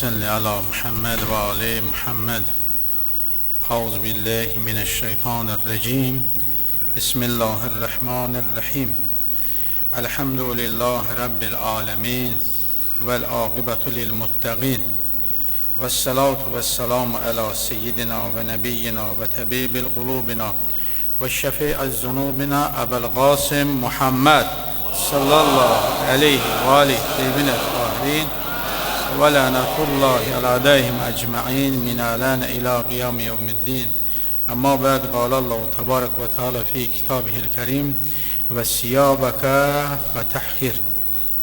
صل على محمد وآل محمد. أعوذ بالله من الشيطان الرجيم. بسم الله الرحمن الرحيم. الحمد لله رب العالمين والعاقبة للمتقين والصلاة والسلام على سيدنا ونبينا وطبيب قلوبنا والشفيع ذنوبنا أبا القاسم محمد صلى الله عليه وآله الطيبين الطاهرين ولعنة الله على أعدائهم أجمعين من الآن إلى قيام يوم الدين. أما بعد، قال الله تبارك وتعالى في كتابه الكريم: وَالثِّيَابَكَ وَتَحْقِرْ.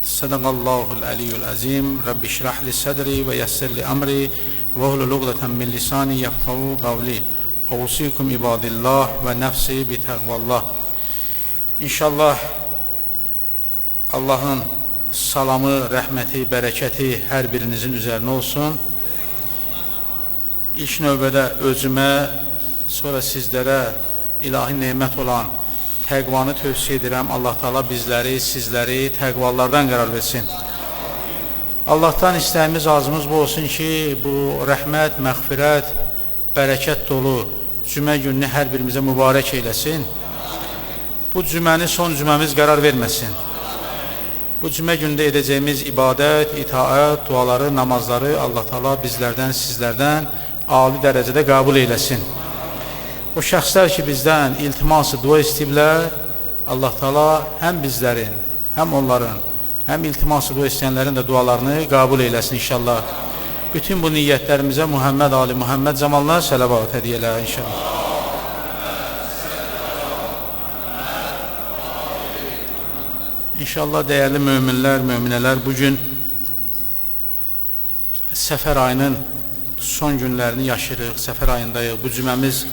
صدق الله العلي العظيم. رب اشرح لي صدري ويسر لي أمري واحلل عقدة من لساني يفقهوا قولي. أوصيكم عباد الله ونفسي بتقوى الله. İnşallah Allah'ın salamı, rəhməti, bərəkəti hər birinizin üzərinə olsun. İlk növbədə özümə, sonra sizlərə ilahi nemət olan təqvanı tövsiyə edirəm. Allah Teala bizləri, sizləri təqvalardan qərar versin. Allahdan istəyimiz, arzumuz bu olsun ki, bu rəhmət, məğfirət, bərəkət dolu cümə gününü hər birimizə mübarək eyləsin. Bu cüməni son cüməmiz qərar verməsin. Bu cümə gündə edəcəyimiz ibadət, itaət, duaları, namazları Allah Teala bizlərdən, sizlərdən ali dərəcədə qəbul eyləsin. O şəxslər ki, bizdən iltiması dua istəyiblər, Allah Teala həm bizlərin, həm onların, həm iltiması dua istəyənlərin də dualarını qəbul eyləsin inşallah. Bütün bu niyyətlərimizə Muhammed Ali Muhammed zamanlar sələvat hədiyələr inşallah. İnşallah dəyərli möminlər, möminələr, bugün Səfər ayının son günlərini yaşayırıq, Səfər ayındayıq. Bu cüməmiz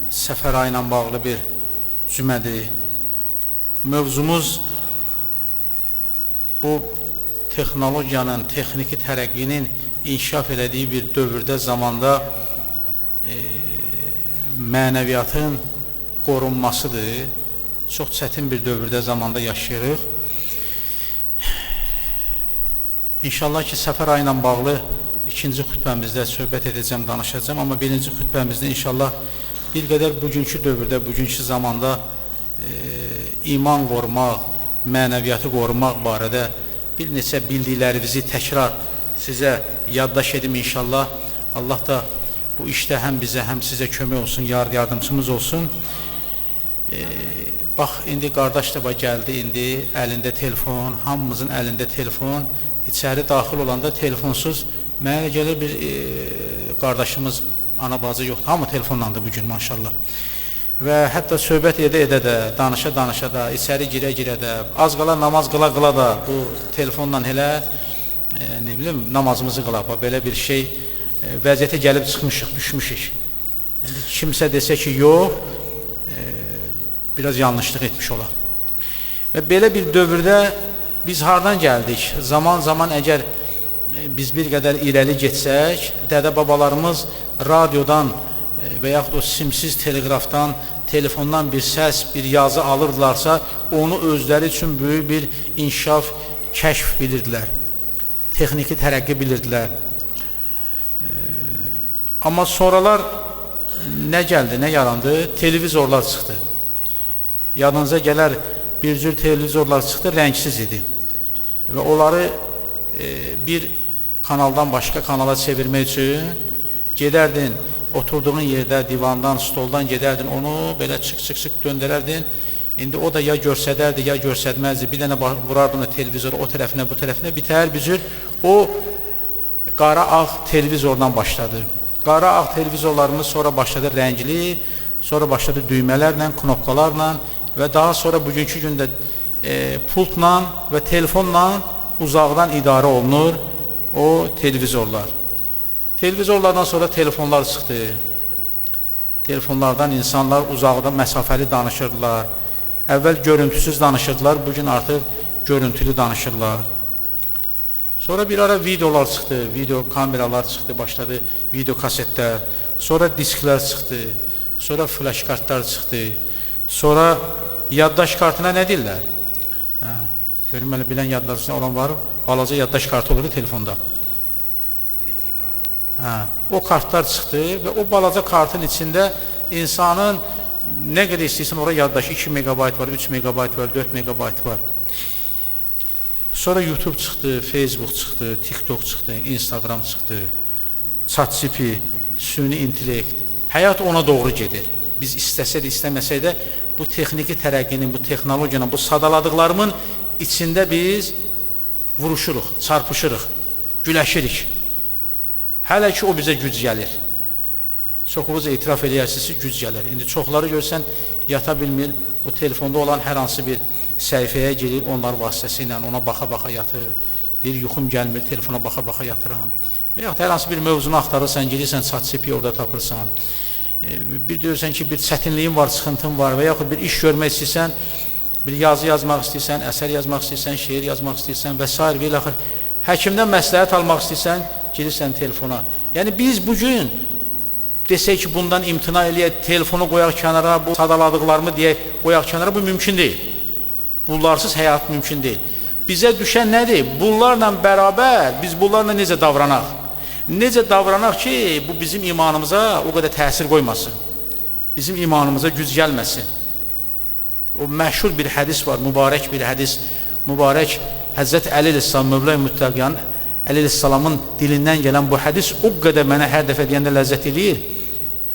Səfər ayı ilə bağlı bir cümədir. Mövzumuz bu texnologiyanın, texniki tərəqqinin inkişaf elədiyi bir dövrdə, zamanda mənəviyyatın qorunmasıdır. Çox çətin bir dövrdə, zamanda yaşayırıq. İnşallah ki, Səfər ayı ilə bağlı ikinci xütbəmizdə söhbət edəcəm, danışacağım. Amma birinci xütbəmizdə inşallah bir qədər bugünkü dövrdə, bugünkü zamanda iman qorumaq, mənəviyyatı qorumaq barədə bir neçə bildiklərinizi təkrar sizə yaddaş edim inşallah. Allah da bu işdə həm bizə, həm sizə kömək olsun, yardımcımız olsun. Bax, indi qardaş da gəldi, indi əlində telefon, hamımızın əlində telefon. İçəri daxil olanda telefonsuz, mənə gəlir bir qardaşımız, ana bacı yoxdur, hamı telefonlandı bugün maşallah. Və hətta söhbət edə də, danışa da, içəri girə də, az qala namaz qıla da, bu telefonla elə, ne bilim, namazımızı qıla, belə bir şey, vəziyyətə gəlib çıxmışıq, düşmüşük. Kimsə desə ki, yox, biraz yanlışlıq etmiş olar. Və belə bir dövrdə biz hardan gəldik? Zaman əgər biz bir qədər irəli getsək, dədə-babalarımız radiodan və yaxud o simsiz teleqrafdan, telefondan bir səs, bir yazı alırdılarsa, onu özləri üçün böyük bir inkişaf, kəşf bilirdilər. Texniki tərəqqi bilirdilər. Amma sonralar nə gəldi, nə yarandı? Televizorlar çıxdı. Yadınıza gələr, bir cür televizorlar çıxdı, rəngsiz idi. Və onları bir kanaldan başqa kanala çevirmək üçün gedərdin, oturduğun yerdə, divandan, stoldan gedərdin, onu belə çık döndərərdin. İndi o da ya görsədərdi, ya görsədməzdi. Bir dənə vurardın o televizoru o tərəfinə, bu tərəfinə, bitər bir cür. O qara-ağ televizordan başladı. Qara-ağ televizorlarımız sonra başladı rəngli, sonra başladı düymələrlə, knopkalarla və daha sonra bugünkü gündə pultla və telefonla uzaqdan idarə olunur o televizorlar. Televizorlardan sonra telefonlar çıxdı. Telefonlardan insanlar uzaqdan məsafəli danışırdılar. Əvvəl görüntüsüz danışırdılar, bugün artıq görüntülü danışırlar. Sonra bir ara videolar çıxdı, video kameralar çıxdı, başladı video kasetlər, sonra disklər çıxdı, sonra flash kartlar çıxdı, sonra yaddaş kartına nə deyirlər? Görün, bilən yaddaşında olan var, balaca yaddaş kartı olur telefonda. O kartlar çıxdı və o balaca kartın içində insanın nə qədər istəyirsən oraya yaddaşı 2 megabayt var, 3 megabayt var, 4 megabayt var. Sonra YouTube çıxdı, Facebook çıxdı, TikTok çıxdı, Instagram çıxdı, ChatGPT, süni intellekt. Həyat ona doğru gedir. Biz istəsək də, istəməsək də bu texniki tərəqqinin, bu texnologiyanın, bu sadaladıqlarımın içində biz vuruşuruq, çarpışırıq, güləşirik. Hələ ki o bizə güc gəlir. Çoxunuz etiraf edərsiniz ki, güc gəlir. İndi çoxları görsən yata bilmir, o telefonda olan hər hansı bir səhifəyə girir, onlar vasitəsilə ona baxa-baxa yatır. Deyir, yuxum gəlmir, telefona baxa-baxa yatıram. Və yaxud hər hansı bir mövzunu axtarırsan, girirsən, ChatGPT orada tapırsan. Bir deyirsən ki, bir çətinliyin var, sıxıntın var və yaxud bir iş görmək istəyirsən, bir yazı yazmaq istəyirsən, əsər yazmaq istəyirsən, şeir yazmaq istəyirsən və s. və ilə axır. Həkimdən məsləhət almaq istəyirsən, girirsən telefona. Yəni biz bugün desək ki, bundan imtina eləyək, telefonu qoyaq kənara, bu sadaladıqlarımı deyək, qoyaq kənara, bu mümkün deyil. Bunlarsız həyat mümkün deyil. Bizə düşən nədir? Bunlarla bərabər biz bunlarla necə davranaq? Necə davranaq ki, bu bizim imanımıza o qədər təsir qoymasın, bizim imanımıza güc gəlməsin. O məşhur bir hədis var, mübarək bir hədis. Mübarək Həzrət Əli əleyhissalam, Mövla-i Müttəqiyan Əli əleyhissalamın dilindən gələn bu hədis o qədər mənə hər dəfə deyəndə ləzzət eləyir.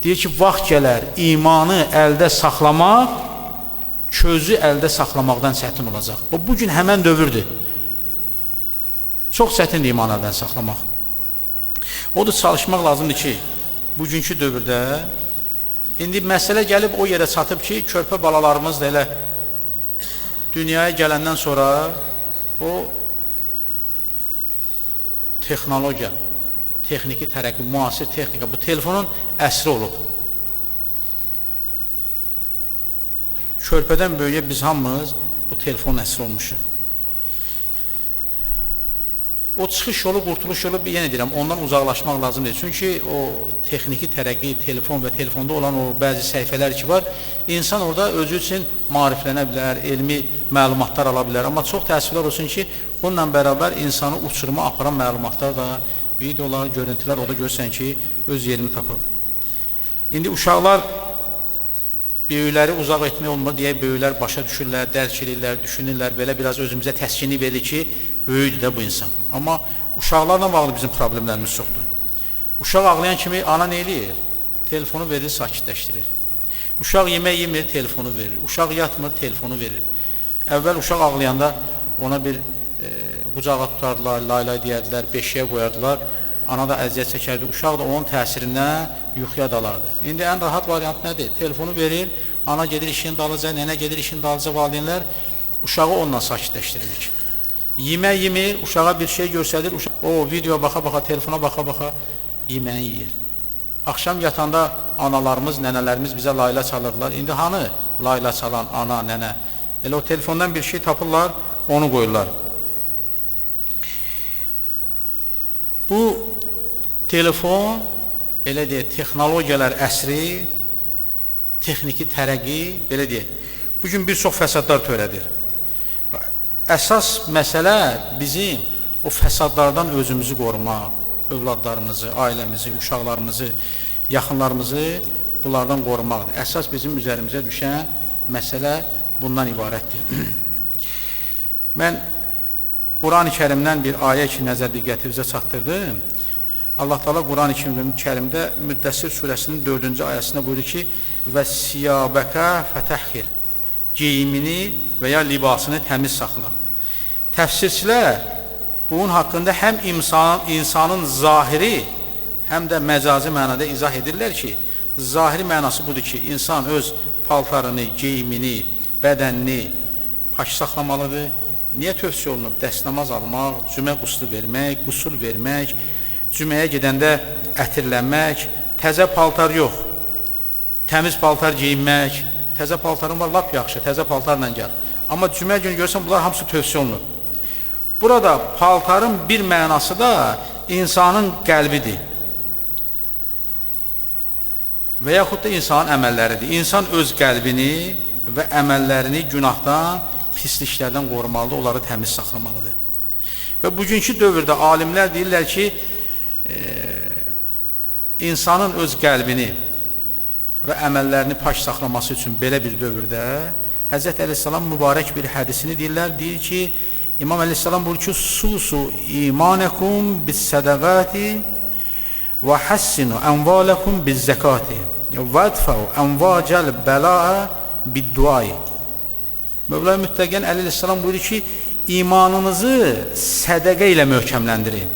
Deyir ki, vaxt gələr, imanı əldə saxlamaq, közü əldə saxlamaqdan çətin olacaq. Bu, bugün həmən dövrdür. Çox çətindir iman əldən saxlamaq. Odur, çalışmaq lazımdır ki, bugünkü dövrdə, indi məsələ gəlib o yerə çatıb ki, körpə balalarımız da elə dünyaya gələndən sonra o texnologiya, texniki tərəqqi, müasir texnika, bu telefonun əsri olub. Körpədən böyüyə biz hamımız bu telefonun əsri olmuşuq. O çıxış yolu, qurtuluş yolu, yenə deyirəm, ondan uzaqlaşmaq lazımdır. Çünki o texniki tərəqqi, telefon və telefonda olan o bəzi səhifələr ki var, insan orada özü üçün maariflənə bilər, elmi məlumatlar ala bilər. Amma çox təəssüflər olsun ki, bununla bərabər insanı uçuruma aparan məlumatlar da, videolar, görüntülər orada görsən ki, öz yerini tapıb. İndi uşaqlar böyükləri uzaq etmək olmur, deyək, böyüklər başa düşürlər, dərk edirlər, düşünürlər, belə biraz özümüzə təskinlik verir ki, böyükdür də bu insan. Amma uşaqlarla bağlı bizim problemlərimiz çoxdur. Uşaq ağlayan kimi ana nə eləyir? Telefonu verir, sakitləşdirir. Uşaq yemək yemir, telefonu verir. Uşaq yatmır, telefonu verir. Əvvəl uşaq ağlayanda ona bir qucağa tutardılar, laylay deyərdilər, beşiyə qoyardılar. Ana da əziyyət çəkərdi, uşaq da onun təsirindən yuxuya dalardı. İndi ən rahat variant nədir? Telefonu verir, ana gedir işin dalıca, nənə gedir işin dalıca, valideynlər uşağı onunla sakitləşdiririk. Yemək yemir, uşağa bir şey görsədir, o video baxa-baxa, telefona baxa-baxa yeməyi yiyir. Axşam yatanda analarımız, nənələrimiz bizə layla çalırlar. İndi hanı layla çalan ana, nənə? Elə o telefondan bir şey tapırlar, onu qoyurlar. Bu telefon, elə deyək, texnologiyalar əsri, texniki tərəqqi, belə deyək, bugün bir çox fəsadlar törədir. Əsas məsələ bizim o fəsadlardan özümüzü qorumaq, övladlarımızı, ailəmizi, uşaqlarımızı, yaxınlarımızı bunlardan qorumaqdır. Əsas bizim üzərimizə düşən məsələ bundan ibarətdir. Mən Quran-ı Kərimdən bir ayə ki, nəzər diqqətinizə çatdırdım. Allah Teala Quran-ı Kərimdə Müddəssir surəsinin 4-cü ayəsində buyurur ki, və siyabəkə fətəhxir, geyimini və ya libasını təmiz saxla. Təfsirçilər bunun haqqında həm insanın zahiri, həm də məcazi mənada izah edirlər ki, zahiri mənası budur ki, insan öz paltarını, geyimini, bədənini pak saxlamalıdır. Niyə tövsiyə olunub? Dəstəmaz almaq, cümə quslu vermək, qusul vermək, cüməyə gedəndə ətirlənmək, təzə paltar yox, təmiz paltar geyinmək, təzə paltarın var, lap yaxşı, təzə paltarla gəl. Amma cümə günü görsən, bunlar hamısı tövsiyə olunur. Burada paltarın bir mənası da insanın qəlbidir və yaxud da insanın əməlləridir. İnsan öz qəlbini və əməllərini günahdan, pisliklərdən qorumalıdır, onları təmiz saxlamalıdır. Və bugünkü dövrdə alimlər deyirlər ki, insanın öz qəlbini və əməllərini pak saxlaması üçün belə bir dövrdə Hz. Əleyhisselam mübarək bir hədisini deyirlər. Deyir ki, İmam Əleyhisselam buyurur ki, susu imanəkum bis sədəqati və hassinu ənvələkum biz zəkati və edfəu ənvəcəl bəlaə bid-duayı. Mövla-i Müttəqən Əleyhisselam buyurur ki, imanınızı sədəqə ilə möhkəmləndirin.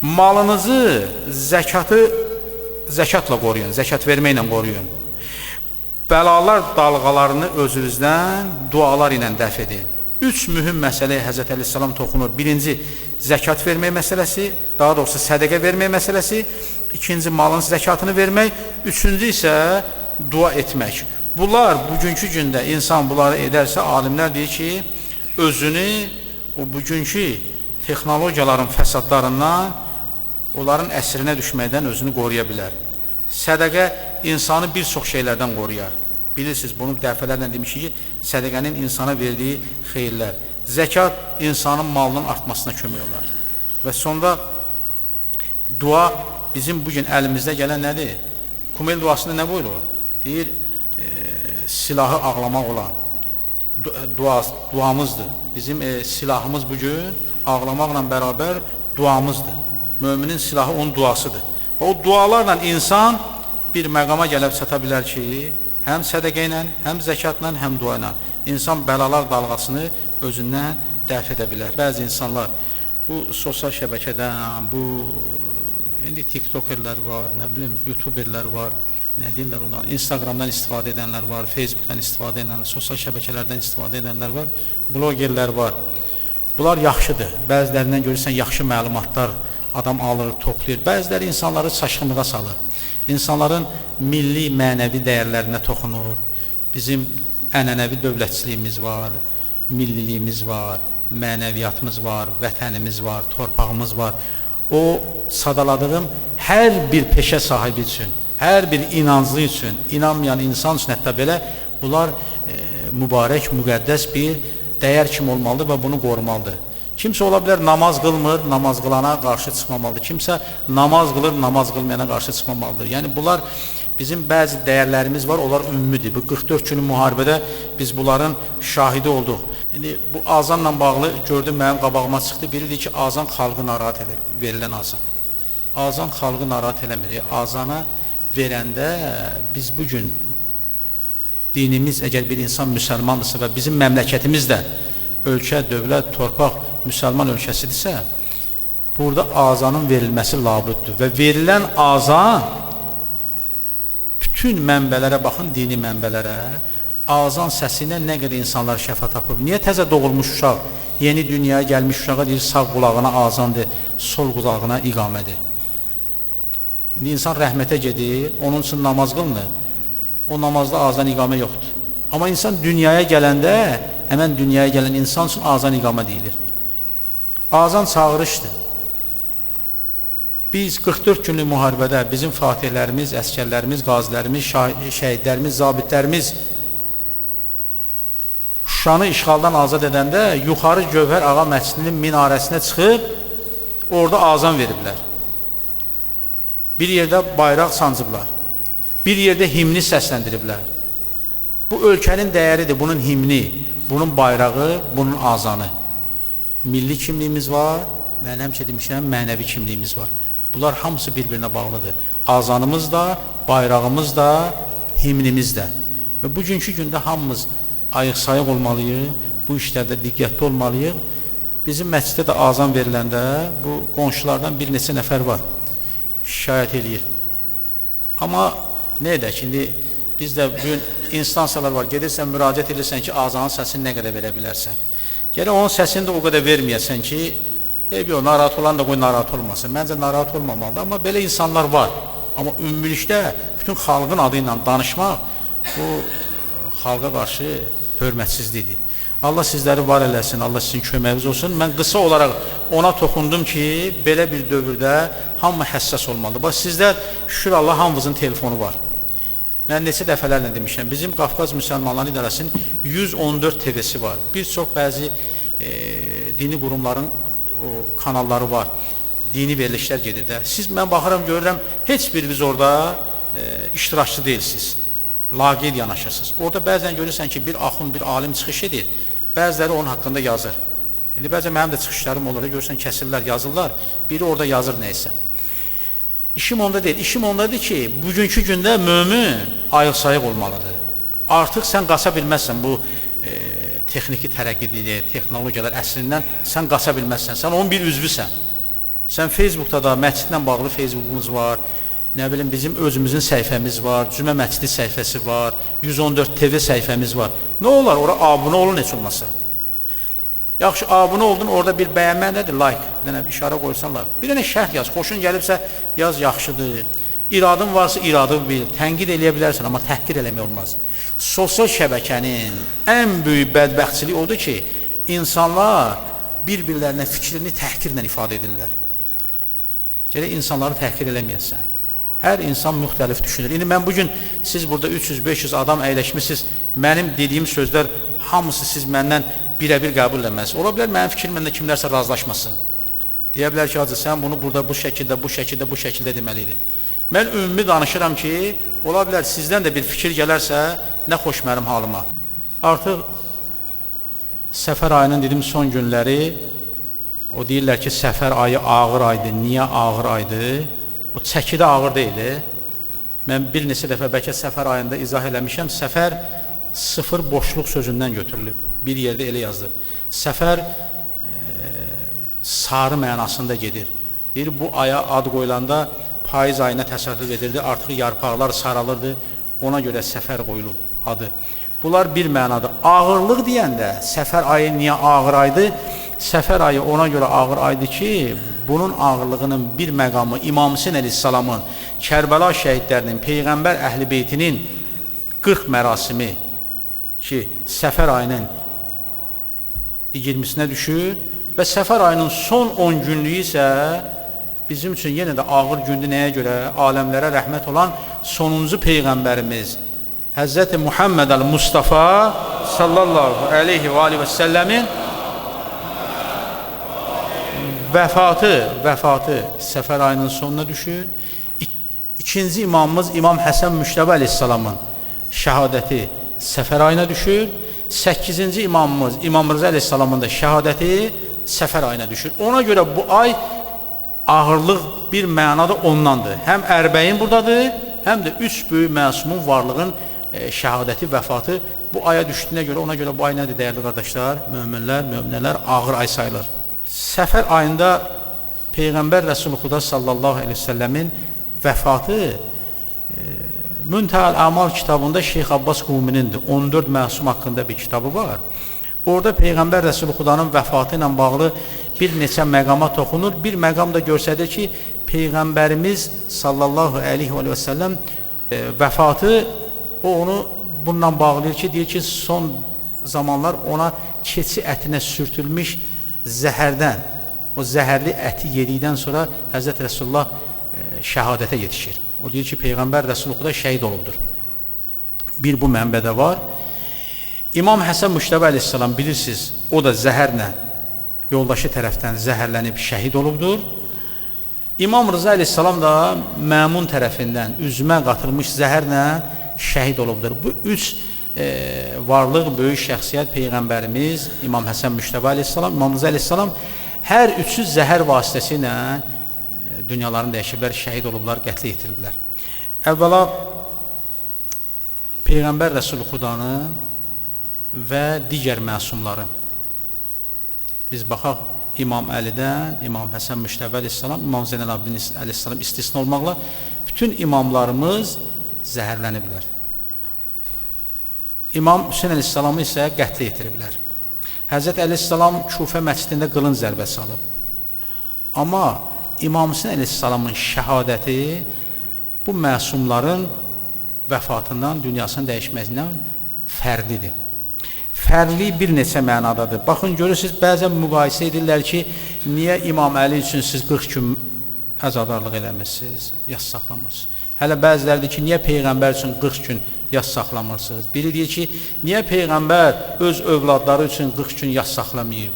Malınızı zəkatla qoruyun, zəkat verməklə qoruyun. Bəlalar dalğalarını özünüzdən dualar ilə dəf edin. 3 mühüm məsələyə Həzrət Əleyhisselam toxunur. Birinci, zəkat vermək məsələsi, daha doğrusu sədəqə vermək məsələsi. İkinci, malın zəkatını vermək. Üçüncü isə dua etmək. Bunlar bugünkü gündə insan bunları edərsə, alimlər deyir ki, özünü o bugünkü texnologiyaların fəsadlarından, onların əsrinə düşməkdən özünü qoruya bilər. Sədəqə insanı bir çox şeylərdən qoruyar. Bilirsiniz, bunu dəfələrlə demişik ki, sədəqənin insana verdiyi xeyirlər. Zəkat insanın malının artmasına kömək olar. Və sonda dua bizim bugün əlimizdə gələn nədir? Kumel duasında nə buyurur? Deyir, silahı ağlamaq olan duamızdır. Bizim silahımız bugün ağlamaqla bərabər duamızdır. Müminin silahı onun duasıdır. Və o dualarla insan bir məqama gəlib çata bilər ki, həm sədəqə ilə, həm zəkatla, həm dua ilə insan bəlalar dalğasını özündən dəf edə bilər. Bəzi insanlar bu sosial şəbəkədən, bu indi tiktokerlər var, nə bilim, youtuberlər var, nə deyirlər ona, Instagramdan istifadə edənlər var, Facebookdan istifadə edənlər, sosial şəbəkələrdən istifadə edənlər var, blogerlər var. Bunlar yaxşıdır. Bəzilərindən görürsən yaxşı məlumatlar adam alır, toplayır. Bəziləri insanları çaşqınlığa salır. İnsanların milli, mənəvi dəyərlərinə toxunur. Bizim ənənəvi dövlətçiliyimiz var, milliliyimiz var, mənəviyyatımız var, vətənimiz var, torpağımız var. O sadaladığım hər bir peşə sahibi üçün, hər bir inanclı üçün, inanmayan insan üçün hətta belə bunlar mübarək, müqəddəs bir dəyər kimi olmalıdır və bunu qorumalıdır. Kimsə ola bilər namaz qılmır, namaz qılana qarşı çıxmamalıdır. Kimsə namaz qılır, namaz qılmayana qarşı çıxmamalıdır. Yəni bunlar bizim bəzi dəyərlərimiz var, onlar ümmidir. Bu 44 günlük müharibədə biz bunların şahidi olduq. İndi bu azanla bağlı gördüm, mənim qabağıma çıxdı. Biri deyir ki, azan xalqı narahat edir, verilən azan. Azan xalqı narahat eləmir. Azana verəndə biz bugün dinimiz, əgər bir insan müsəlmandırsa və bizim məmləkətimiz də ölkə, dövlət, torpaq müsəlman ölkəsidirsə, burada azanın verilməsi labüddür. Və verilən azan bütün mənbələrə baxın, dini mənbələrə, azan səsi ilə nə qədər insanlar şəfa tapıb. Niyə təzə doğulmuş uşaq, yeni dünyaya gəlmiş uşağa deyir, sağ qulağına azandır, sol qulağına iqamədir. İndi insan rəhmətə gedir, onun üçün namaz qılınır. O namazda azan iqamə yoxdur. Amma insan dünyaya gələndə, həmən dünyaya gələn insan üçün azan iqamə deyilir. Azan çağırışdır. Biz 44 günlük müharibədə bizim fatihlərimiz, əskərlərimiz, qazilərimiz, şəhidlərimiz, zabitlərimiz Şuşanı işğaldan azad edəndə yuxarı Gövhər Ağa məscidinin minarəsinə çıxıb orada azan veriblər. Bir yerdə bayraq sancıblar. Bir yerdə himni səsləndiriblər. Bu ölkənin dəyəridir, bunun himni, bunun bayrağı, bunun azanı. Milli kimliyimiz var, mən həmişə demişəm, mənəvi kimliyimiz var. Bunlar hamısı bir-birinə bağlıdır. Azanımız da, bayrağımız da, himnimiz də. Və bugünkü gündə hamımız ayıq-sayıq olmalıyıq, bu işlərdə diqqətli olmalıyıq. Bizim məsciddə də azan veriləndə bu qonşulardan bir neçə nəfər var, şikayət eləyir. Amma nə edək, indi bizdə bugün instansiyalar var, gedirsən, müraciət edirsən ki, azanın səsini nə qədər verə bilərsən. Gələ onun səsini də o qədər verməyəsən ki, narahat olan da qoy narahat olmasın. Məncə narahat olmamalıdır, amma belə insanlar var. Amma ümumilikdə bütün xalqın adı ilə danışmaq, bu xalqa qarşı hörmətsizlikdir. Allah sizləri var eləsin, Allah sizin köməyiniz olsun. Mən qısa olaraq ona toxundum ki, belə bir dövrdə hamı həssas olmalıdır. Bax, sizlər, şükür Allah, hamınızın telefonu var. Mən neçə dəfələrlə demişəm, bizim Qafqaz Müsəlmanları İdarəsinin 114 TV-si var. Bir çox bəzi dini qurumların kanalları var. dini verilişlər gedir də. Siz, mən baxıram, görürəm, heç biriniz orada iştirakçı deyilsiniz. Laqeyd yanaşırsınız. Orada bəzən görürsən ki, bir axund, bir alim çıxış edir. Bəziləri onun haqqında yazır. Bəzən mənim də çıxışlarım olur, görürsən, kəsirlər, yazırlar. Biri orada yazır neysə. İşim onda deyil. İşim ondadır ki, bugünkü gündə mömin ayıq-sayıq olmalıdır. Artıq sən qaça bilməzsən bu texniki tərəqqidir, texnologiyalar əsrindən sən qaça bilməzsən. Sən onun bir üzvüsən. Sən Facebookda da məscidlə bağlı Facebookumuz var. Nə bilim, bizim özümüzün səhifəmiz var, Cümə məscidi səhifəsi var, 114 TV səhifəmiz var. Nə olar? Ora abunə olun heç olmasa. Yaxşı, abunə oldun, orada bir bəyənmə nədir? Like, bir işarə qoyursan like. Bir dənə şərh yaz, xoşun gəlibsə yaz, yaxşıdır. İradın varsa iradı bil, tənqid eləyə bilərsən, amma təhqir eləmək olmaz. Sosial şəbəkənin ən böyük bədbəxtçiliyi odur ki, insanlar bir-birlərinə fikrini təhqirlə ifadə edirlər. Gələk insanları təhqir eləməyəsən. Hər insan müxtəlif düşünür. İndi mən bugün, siz burada 300-500 adam əyləşmişsiniz, mənim dediyim sözlər hamısı siz məndən birə-bir qəbul eləməlisiniz. Ola bilər, mənim fikrimlə kimlərsə razılaşmasın. Deyə bilər ki, hacı, sən bunu burada bu şəkildə deməliydi. Mən ümumi danışıram ki, ola bilər, sizdən də bir fikir gələrsə, nə xoş mənim halıma. Artıq Səfər ayının dedim son günləri, o deyirlər ki, Səfər ayı ağır aydı. Niyə ağır aydı? O çəkidə ağır deyildi. Mən bir neçə dəfə bəlkə Səfər ayında izah eləmişəm. Səfər sıfır boşluq sözündən götürülüb. Bir yerdə elə yazılıb. Səfər sarı mənasında gedir. Deyir, bu aya ad qoyulanda payız ayına təsəvvür edirdi. Artıq yarpaqlar saralırdı. Ona görə Səfər qoyulub adı. Bunlar bir mənadır. Ağırlıq deyəndə Səfər ayı niyə ağır aydı? Səfər ayı ona görə ağır aydı ki, bunun ağırlığının bir məqamı İmam Hüseyn əleyhissalamın, Kərbəla şəhidlərinin, Peyğəmbər əhl-i beytinin 40 mərasimi ki, Səfər ayının 20-sinə düşür və Səfər ayının son 10 günlüyü isə bizim üçün yenə də ağır gündür. Nəyə görə? Aləmlərə rəhmət olan sonuncu Peyğəmbərimiz Həzrəti Muhammed el-Mustafa sallallahu aleyhi və aleyhi və səlləmin vəfatı Səfər ayının sonuna düşür. İkinci imamımız İmam Həsən Müştəbə əleyhissalamın şəhadəti Səfər ayına düşür. 8-ci imamımız İmam Rıza əleyhissalamın da şəhadəti Səfər ayına düşür. Ona görə bu ay ağırlıq bir mənada ondandır. Həm ərbəyin buradadır, həm də 3 böyük məsumun varlığın şəhadəti, vəfatı bu aya düşdüyünə görə, ona görə bu ay nədir dəyərli qardaşlar? Möminlər ağır ay sayılır. Səfər ayında Peyğəmbər Rəsulullah sallallahu aleyhi ve səlləmin vəfatı Müntəhəl Əmal kitabında Şeyx Abbas Quminindir. 14 məsum haqqında bir kitabı var. Orada Peyğəmbər Rəsulullahın vəfatı ilə bağlı bir neçə məqama toxunur. Bir məqam da göstərir ki, Peyğəmbərimiz sallallahu aleyhi ve səlləm vəfatı onu bununla bağlayır ki, deyir ki, son zamanlar ona keçi ətinə sürtülmüş zəhərdən, o zəhərli əti yedikdən sonra Həzrət Rəsulullah şəhadətə yetişir. O deyir ki, Peyğəmbər Rəsulullah şəhid olubdur. Bir bu mənbədə var. İmam Həsən Müştəbə əleyhissalam bilirsiniz, o da zəhərlə yoldaşı tərəfdən zəhərlənib şəhid olubdur. İmam Rıza əleyhissalam da Məmun tərəfindən üzümə qatılmış zəhərlə şəhid olubdur. Bu üç varlıq, böyük şəxsiyyət Peyğəmbərimiz, İmam Həsən Müştəbə əleyhissalam, İmam Rıza əleyhissalam hər üçü zəhər vasitəsi ilə dünyalarını dəyişiblər, şəhid olublar, qətlə yetiriblər. Əvvəla Peyğəmbər Rəsulullah və digər məsumları biz baxaq İmam Əlidən, İmam Həsən Müştəbə əleyhissalam, İmam Zeynəlabdin əleyhissalam istisna olmaqla bütün imamlarımız zəhərləniblər. İmam Hüseyn əleyhissalamı isə qətlə yetiriblər. Həzrət əleyhissalam Kufə məscidində qılınc zərbəsi alıb. Amma İmam Hüseyn əleyhissalamın şəhadəti bu məsumların vəfatından, dünyasının dəyişməsindən fərqlidir. Fərqli bir neçə mənadadır. Baxın, görürsünüz, bəzən müqayisə edirlər ki, niyə İmam Əli üçün siz 40 gün əzadarlıq eləmişsiniz, yas saxlamırsınız? Hələ bəzilərdir ki, niyə Peyğəmbər üçün 40 gün yas saxlamırsınız? Biri deyir ki, niyə Peyğəmbər öz övladları üçün 40 gün yas saxlamayıb?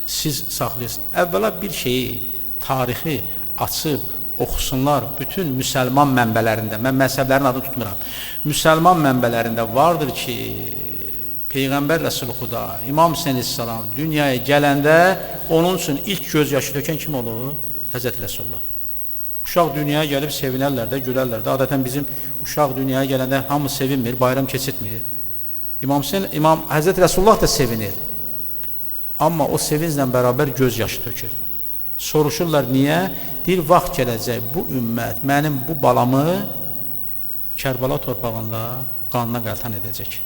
Siz saxlayırsınız. Əvvəla bir şeyi, tarixi açıb oxusunlar bütün müsəlman mənbələrində. Mən məzhəblərin adını tutmuram. Müsəlman mənbələrində vardır ki, Peyğəmbər Rəsulxuda, İmam Hüseyn əleyhissalam dünyaya gələndə onun üçün ilk göz yaşı tökən kim olur? Həzrəti Rəsulullah. Uşaq dünyaya gəlib sevinərlər də, gülərlər də. Adətən bizim uşaq dünyaya gələndə hamı sevinmir, bayram keçirtmir. İmam Həzrəti Rəsulullah da sevinir. Amma o sevinclə bərabər göz yaşı tökür. Soruşurlar niyə? Deyir, vaxt gələcək bu ümmət mənim bu balamı Kərbala torpağında qanına qəltan edəcək.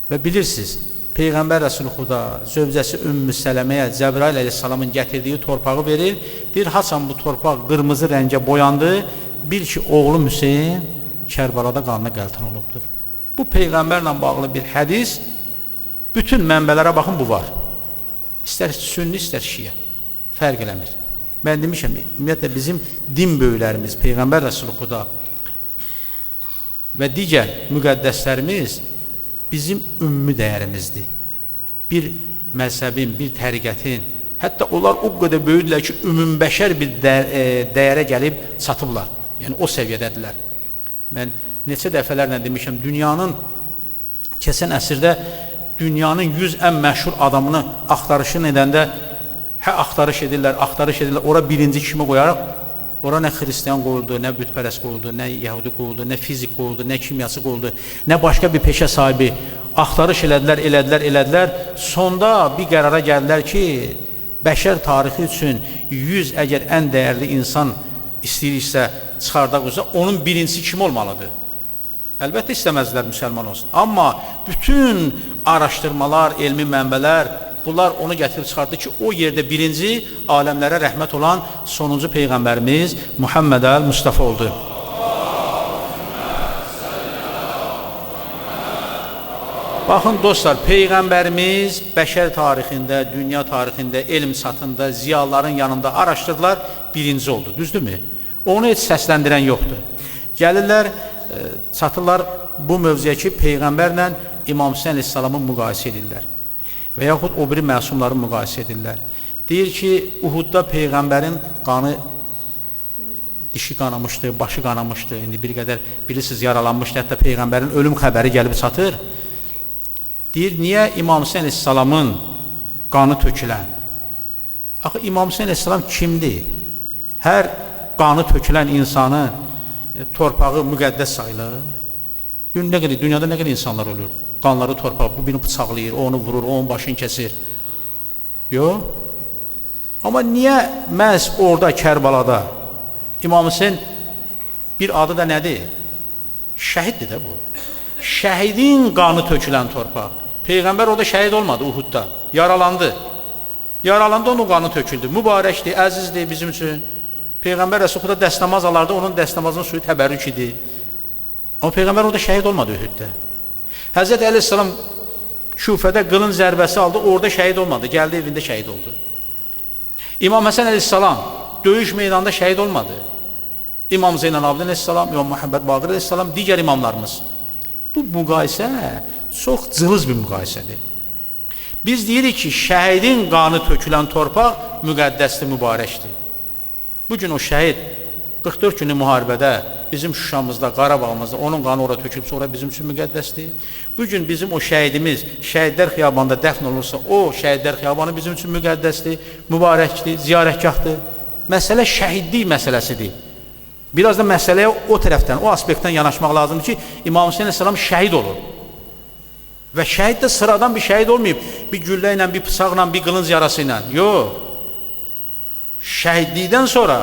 Və bilirsiniz, Peyğəmbər Rəsulxuda zövcəsi Ümmü Sələməyə Cəbrail əleyhissalamın gətirdiyi torpağı verir. Deyir, haçan bu torpaq qırmızı rəngə boyandı, bil ki, oğlum Hüseyin Kərbalada qanına qəltan olubdur. Bu Peyğəmbərlə bağlı bir hədis, bütün mənbələrə baxın, bu var. İstər sünni, istər şiə, fərq eləmir. Mən demişəm, ümumiyyətlə bizim din böyüklərimiz, Peyğəmbər Rəsulxuda və digər müqəddəslərimiz bizim ümmi dəyərimizdir. Bir məzhəbin, bir təriqətin, hətta onlar o qədər böyüdülər ki, ümumbəşər bir dəyərə gəlib çatıblar. Yəni, o səviyyədədirlər. Mən neçə dəfələrlə demişəm, dünyanın, keçən əsrdə dünyanın 100 ən məşhur adamını axtarışını edəndə, axtarış edirlər, ora birinci kimi qoyaraq, ora nə xristiyan qoyuldu, nə bütpərəst qoyuldu, nə yəhudi qoyuldu, nə fizik qoyuldu, nə kimyası qoyuldu, nə başqa bir peşə sahibi. Axtarış elədilər. Sonda bir qərara gəldilər ki, bəşər tarixi üçün 100 əgər ən dəyərli insan istəyirsə, çıxardaqsa, onun birincisi kim olmalıdır? Əlbəttə istəməzlər müsəlman olsun. Amma bütün araşdırmalar, elmi mənbələr, bunlar onu gətirib çıxardı ki, o yerdə birinci aləmlərə rəhmət olan sonuncu Peyğəmbərimiz Muhammed Mustafa oldu. Baxın dostlar, Peyğəmbərimiz bəşər tarixində, dünya tarixində, elm çatında, ziyaların yanında araşdırdılar, birinci oldu, düzdürmü? Onu heç səsləndirən yoxdur. Gəlirlər, çatırlar bu mövzuya ki, Peyğəmbərlə İmam Hüseyn əleyhissalamı müqayisə edirlər. Və yaxud o biri məsumları müqayisə edirlər. Deyir ki, Uhudda Peyğəmbərin qanı, dişi qanamışdı, başı qanamışdı, indi bir qədər bilirsiniz yaralanmışdı, hətta Peyğəmbərin ölüm xəbəri gəlib çatır. Deyir, niyə İmam Hüseyn əleyhissalamın qanı tökülən? Axı, İmam Hüseyn əleyhissalam kimdir? Hər qanı tökülən insanı torpağı müqəddəs sayılır. Dünyada nə qədər insanlar olur? Qanları torpaq, bu birini bıçaqlayır, onu vurur, onun başını kəsir. Yox. Amma niyə məhz orada, Kərbalada İmam Hüseyin bir adı da nədir? Şəhiddir də bu. Şəhidin qanı tökülən torpaq. Peyğəmbər orada şəhid olmadı Uhudda. Yaralandı. Yaralandı, onun qanı töküldü. Mübarəkdir, əzizdir bizim üçün. Peyğəmbər Rəsulxuda dəstəmaz alardı, onun dəstəmazının suyu təbərrük idi. Amma Peyğəmbər orada şəhid olmadı Uhudda. Həzrət Əleyhisselam Küfədə qılın zərbəsi aldı, orada şəhid olmadı, gəldi evində şəhid oldu. İmam Həsən Əleyhisselam döyüş meydanında şəhid olmadı. İmam Zeynəl Abidin Əleyhisselam, İmam Məhəmməd Baqir Əleyhisselam, digər imamlarımız. Bu müqayisə çox cılız bir müqayisədir. Biz deyirik ki, şəhidin qanı tökülən torpaq müqəddəsdir, mübarəkdir. Bugün o şəhid 44 günlük müharibədə bizim Şuşamızda, Qarabağımızda onun qanı orada tökülüb, sonra bizim üçün müqəddəsdir. Bugün bizim o şəhidimiz şəhidlər xiyabanında dəfn olursa, o şəhidlər xiyabanı bizim üçün müqəddəsdir, mübarəkdir, ziyarətgahdır. Məsələ şəhidlik məsələsidir. Biraz da məsələyə o tərəfdən, o aspektdən yanaşmaq lazımdır ki, İmam Hüseyin əleyhissalam şəhid olur. Və şəhid də sıradan bir şəhid olmayıb, bir güllə ilə, bir bıçaqla, bir qılınc yarası ilə. Yox. Şəhidlikdən sonra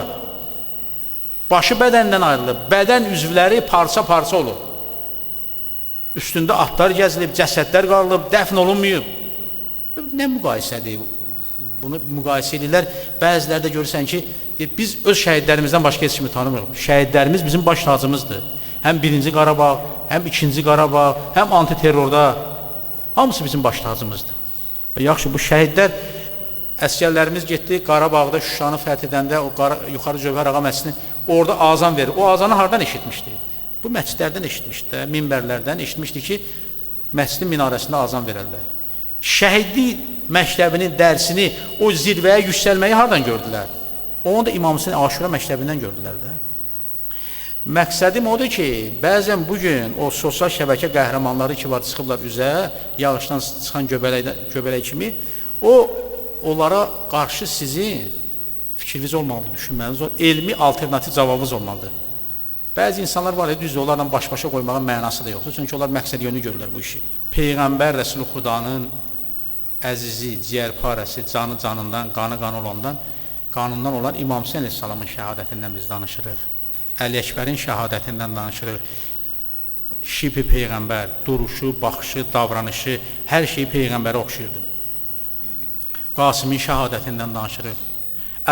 başı bədəndən ayrılıb, bədən üzvləri parça-parça olur. Üstündə atlar gəzilib, cəsədlər qalıb, dəfn olunmayıb. Nə müqayisədir? Bunu müqayisə edirlər. Bəziləri də görürsən ki, biz öz şəhidlərimizdən başqa heç kimi tanımırıq. Şəhidlərimiz bizim baş tacımızdır. Həm 1-ci Qarabağ, həm 2-ci Qarabağ, həm antiterrorda. Hamısı bizim baş tacımızdır. Yaxşı, bu şəhidlər, əsgərlərimiz getdi Qarabağda Şuşanı fəth edəndə, o yuxarı Cövhər Ağa məscidini orada azan verir. O azanı hardan eşitmişdi? Bu məscidlərdən eşitmişdi, minbərlərdən eşitmişdi ki, məscidin minarəsində azan verərlər. Şəhidlik məktəbinin dərsini, o zirvəyə yüksəlməyi hardan gördülər? Onu da İmam Hüseyn Aşura məktəbindən gördülər də. Məqsədim odur ki, bəzən bugün o sosial şəbəkə qəhrəmanları ki var, çıxıblar üzə, yağışdan çıxan göbələk kimi, onlara qarşı sizin fikriniz olmalıdır, düşünməniz, elmi alternativ cavabınız olmalıdır. Bəzi insanlar var ya, düzdür, onlarla baş-başa qoymağın mənası da yoxdur, çünki onlar məqsəd yönü görürlər bu işi. Peyğəmbər Rəsul-i Xudanın əzizi, ciyərparəsi, canı canından, qanı qanı olandan, qanından olan İmam Hüseyn əleyhissalamın şəhadətindən biz danışırıq. Əli Əkbərin şəhadətindən danışırıq. Şipi Peyğəmbər, duruşu, baxışı, davranışı, hər şeyi Peyğəmbərə oxşayırdı. Qasimin şəhadətindən danışırıq.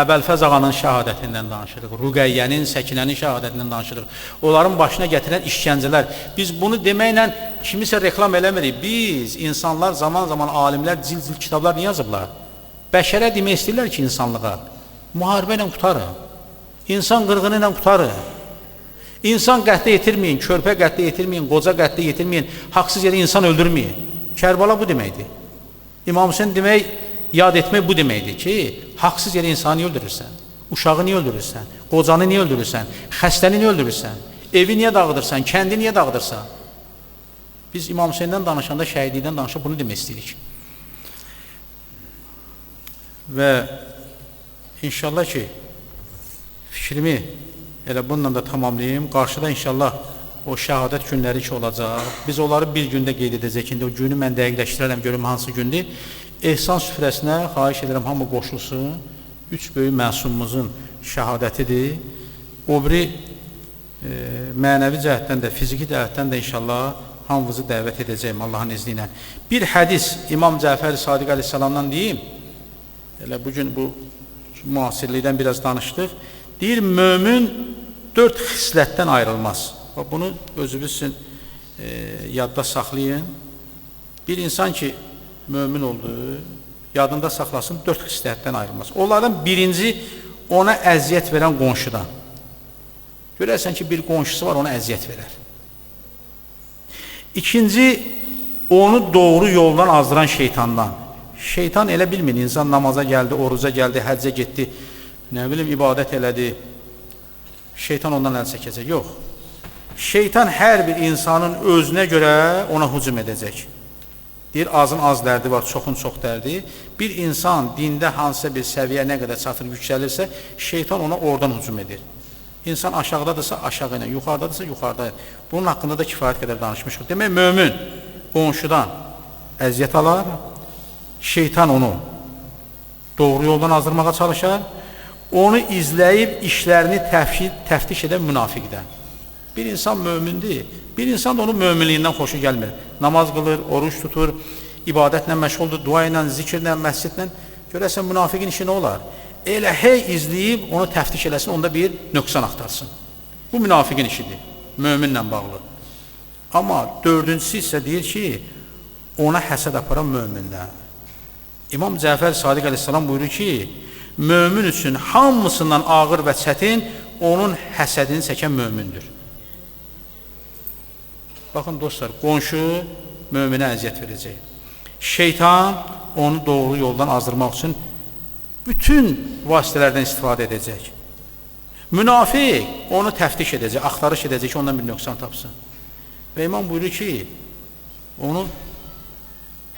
Əbəlfəz ağanın şəhadətindən danışırıq. Ruqəyyənin, Səkinənin şəhadətindən danışırıq. Onların başına gətirən işgəncələr. Biz bunu deməklə kimisə reklam eləmirik. Biz, insanlar zaman-zaman alimlər cil-cil kitablar niyə yazıblar? Bəşərə demək istəyirlər ki, insanlığa. Müharibə ilə qutarın. İnsan qırğını ilə qutarın. İnsan qətlə yetirməyin, körpə qətlə yetirməyin, qoca qətlə yetirməyin, haqsız yerə insan öldürməyin. Kərbala bu deməkdir. İmam Hüseyn demək, yad etmək bu deməkdir ki, haqsız yerə insanı niyə öldürürsən? Uşağı niyə öldürürsən? Qocanı niyə öldürürsən? Xəstəni niyə öldürürsən? Evi niyə dağıdırsan? Kəndi niyə dağıdırsan? Biz İmam Hüseyndən danışanda, şəhidlikdən danışanda bunu demək istəyirik. Və inşallah ki, fikrimi elə bununla da tamamlayayım. Qarşıda inşallah o şəhadət günləri ki olacaq. Biz onları bir gündə qeyd edəcək. İndi o günü mən dəqiqləşdirərəm, görüm hansı gündür. Ehsan süfrəsinə xahiş edirəm, hamı qoşulsun. 3 böyük məsumumuzun şəhadətidir. O biri mənəvi cəhətdən də, fiziki cəhətdən də inşallah hamımızı dəvət edəcəyim Allahın izni ilə. Bir hədis İmam Cəfər Sadiq əleyhissalamdan deyim. Elə bugün bu müasirlikdən biraz danışdıq. Deyir, mömin 4 xislətdən ayrılmaz. Bunu özünüz üçün yadda saxlayın. Bir insan ki, mömin oldu, yadında saxlasın, 4 xislətdən ayrılmaz. Onlardan birinci, ona əziyyət verən qonşudan. Görərsən ki, bir qonşusu var, ona əziyyət verər. İkinci, onu doğru yoldan azdıran şeytandan. Şeytan elə bilmir, insan namaza gəldi, oruca gəldi, həccə getdi, nə bilim, ibadət elədi, şeytan ondan əl çəkəcək. Yox. Şeytan hər bir insanın özünə görə ona hücum edəcək. Deyir, azın az dərdi var, çoxun çox dərdi. Bir insan dində hansısa bir səviyyə nə qədər çatır, yüksəlirsə, şeytan ona oradan hücum edir. İnsan aşağıdadırsa aşağı ilə, yuxarıdadırsa yuxarıda. Bunun haqqında da kifayət qədər danışmışıq. Demək, mömin qonşudan əziyyət alar, şeytan onu doğru yoldan azdırmağa çalışar, onu izləyib işlərini təftiş edən münafiqdən. Bir insan mömindir, bir insan da onun möminliyindən xoşu gəlmir. Namaz qılır, oruç tutur, ibadətlə məşğuldur, dua ilə, zikirlə, məscidlə. Görəsən, münafiqin işi nə olar? Elə hey izləyib, onu təftiş eləsin, onda bir nöqsan axtarsın. Bu münafiqin işidir, möminlə bağlı. Amma dördüncüsü isə deyir ki, ona həsəd aparan möminlər. İmam Cəfər Sadiq əleyhissalam buyurur ki, mömin üçün hamısından ağır və çətin onun həsədini çəkən mömindir. Baxın dostlar, qonşu möminə əziyyət verəcək. Şeytan onu doğru yoldan azdırmaq üçün bütün vasitələrdən istifadə edəcək. Münafiq onu təftiş edəcək, axtarış edəcək ki, ondan bir nöqsan tapsın. Və imam buyurur ki, onu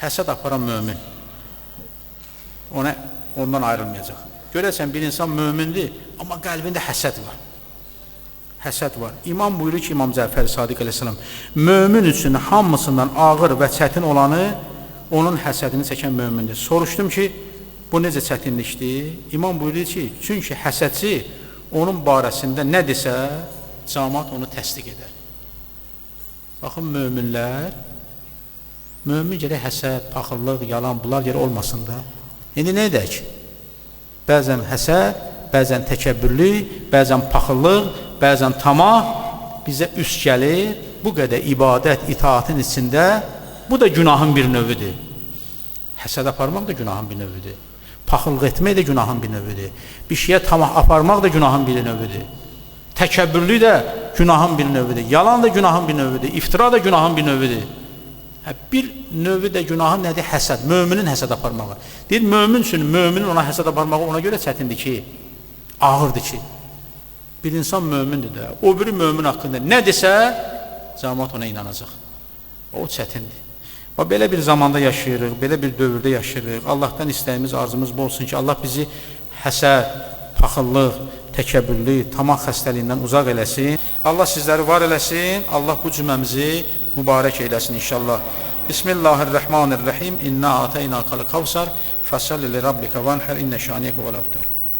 həsəd aparan mömin ondan ayrılmayacaq. Görəsən, bir insan mömindir, amma qəlbində həsəd var. Həsəd var. İmam buyurur ki, İmam Cəfər Sadiq əleyhissalam, mömin üçün hamısından ağır və çətin olanı onun həsədini çəkən mömindir. Soruşdum ki, bu necə çətinlikdir? İmam buyurur ki, çünki həsədçi onun barəsində nə desə, cəmaət onu təsdiq edər. Baxın, mömin gərək həsəd, paxıllıq, yalan, bunlar gərək olmasın da. İndi nə edək? Bəzən həsəd, bəzən təkəbbürlük, bəzən paxıllıq, bəzən tamah bizə üst gəlir. Bu qədər ibadət, itaatın içində bu da günahın bir növüdür. Həsəd aparmaq da günahın bir növüdür. Paxıllıq etmək də günahın bir növüdür. Bir şeyə tamah aparmaq da günahın bir növüdür. Təkəbbürlük də günahın bir növüdür. Yalan da günahın bir növüdür. İftira da günahın bir növüdür. Bir növü də günahın nədir? Həsəd. Möminin həsəd aparmağı. Deyir, mömin üçün, möminin ona həsəd aparmağı ona görə çətindir ki, ağırdır ki, bir insan mömindir də, o biri mömin haqqında nə desə, cəmaət ona inanacaq. O çətindir. Və belə bir zamanda yaşayırıq, belə bir dövrdə yaşayırıq. Allahdan istəyimiz, arzumuz bu olsun ki, Allah bizi həsəd, paxıllıq, təkəbbürlük, tamah xəstəliyindən uzaq eləsin. Allah sizləri var eləsin. Allah bu cüməmizi mübarək eləsin inşallah. Bismillahirrahmanirrahim. İnna a'taynakal kavsar. Fasalli li rabbika vanhar inne şaniyeke vel abtar.